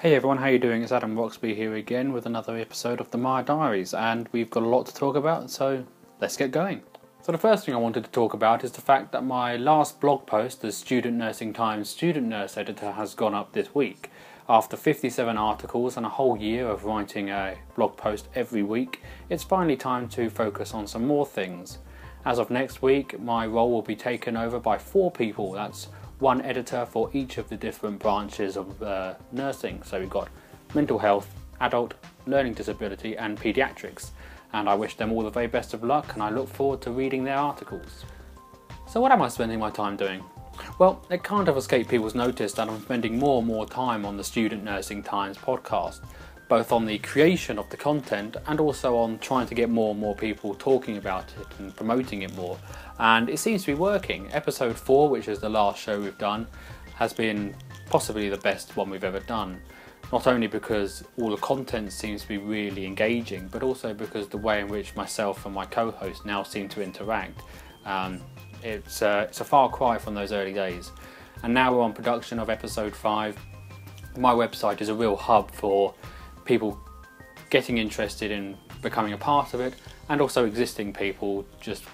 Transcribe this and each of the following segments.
Hey everyone, how you doing? It's Adam Roxby here again with another episode of the My Diaries, and we've got a lot to talk about, so let's get going. So the first thing I wanted to talk about is the fact that my last blog post, the Student Nursing Times Student Nurse Editor, has gone up this week. After 57 articles and a whole year of writing a blog post every week, it's finally time to focus on some more things. As of next week, my role will be taken over by 4 people. That's one editor for each of the different branches of nursing. So we've got mental health, adult, learning disability and paediatrics. And I wish them all the very best of luck, and I look forward to reading their articles. So what am I spending my time doing? Well, it can't have escaped people's notice that I'm spending more and more time on the Student Nursing Times podcast, both on the creation of the content and also on trying to get more and more people talking about it and promoting it more. And it seems to be working. Episode 4, which is the last show we've done, has been possibly the best one we've ever done. Not only because all the content seems to be really engaging, but also because the way in which myself and my co-host now seem to interact. It's a far cry from those early days. And now we're on production of episode 5. My website is a real hub for people getting interested in becoming a part of it, and also existing people just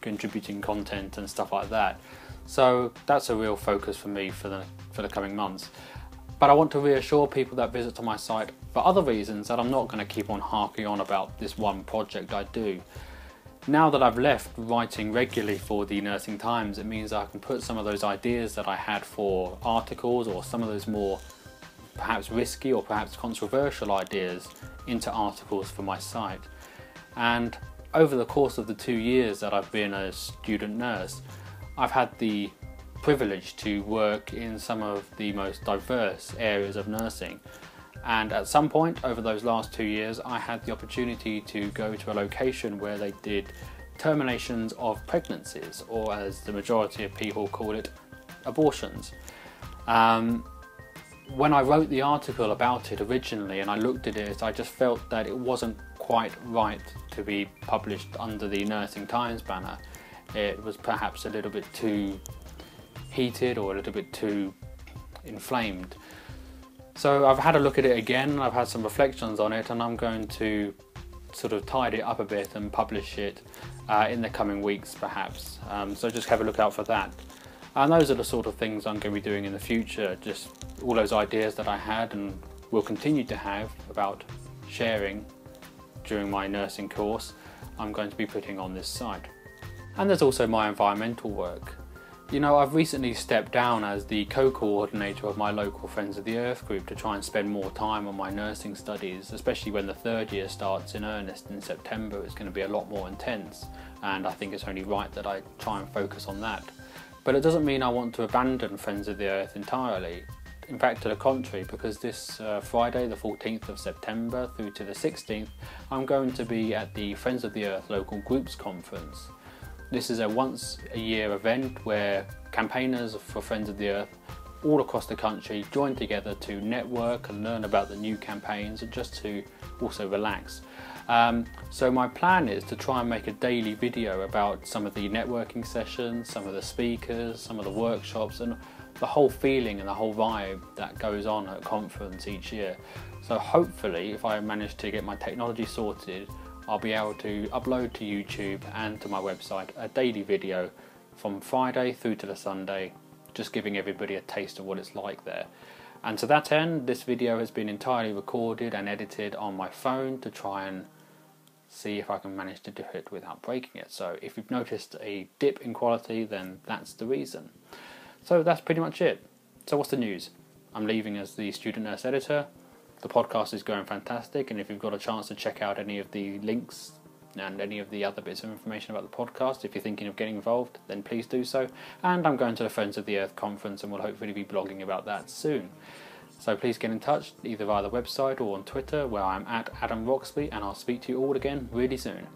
contributing content and stuff like that. So that's a real focus for me for the coming months. But I want to reassure people that visit to my site for other reasons that I'm not going to keep on harping on about this one project I do. Now that I've left writing regularly for the Nursing Times, it means I can put some of those ideas that I had for articles, or some of those more perhaps risky or perhaps controversial ideas, into articles for my site. And over the course of the 2 years that I've been a student nurse, I've had the privilege to work in some of the most diverse areas of nursing. And at some point over those last 2 years, I had the opportunity to go to a location where they did terminations of pregnancies, or as the majority of people call it, abortions. When I wrote the article about it originally and I looked at it, I just felt that it wasn't quite right to be published under the Nursing Times banner. It was perhaps a little bit too heated or a little bit too inflamed. So I've had a look at it again, I've had some reflections on it, and I'm going to sort of tidy it up a bit and publish it in the coming weeks perhaps. So just have a look out for that. And those are the sort of things I'm going to be doing in the future, just all those ideas that I had and will continue to have about sharing during my nursing course, I'm going to be putting on this site. And there's also my environmental work. You know, I've recently stepped down as the co-coordinator of my local Friends of the Earth group to try and spend more time on my nursing studies, especially when the 3rd year starts in earnest in September. It's going to be a lot more intense, and I think it's only right that I try and focus on that. But it doesn't mean I want to abandon Friends of the Earth entirely. In fact, to the contrary, because this Friday, the 14th of September through to the 16th, I'm going to be at the Friends of the Earth Local Groups Conference. This is a once a year event where campaigners for Friends of the Earth all across the country join together to network and learn about the new campaigns, and just to also relax. So my plan is to try and make a daily video about some of the networking sessions, some of the speakers, some of the workshops, and the whole feeling and the whole vibe that goes on at a conference each year. So hopefully, if I manage to get my technology sorted, I'll be able to upload to YouTube and to my website a daily video from Friday through to the Sunday, just giving everybody a taste of what it's like there. And to that end, this video has been entirely recorded and edited on my phone to try and see if I can manage to do it without breaking it. So if you've noticed a dip in quality, then that's the reason. So that's pretty much it. So what's the news? I'm leaving as the student nurse editor. The podcast is going fantastic, and if you've got a chance to check out any of the links and any of the other bits of information about the podcast, if you're thinking of getting involved, then please do so. And I'm going to the Friends of the Earth conference, and will hopefully be blogging about that soon. So please get in touch either via the website or on Twitter, where I'm at Adam Roxby, and I'll speak to you all again really soon.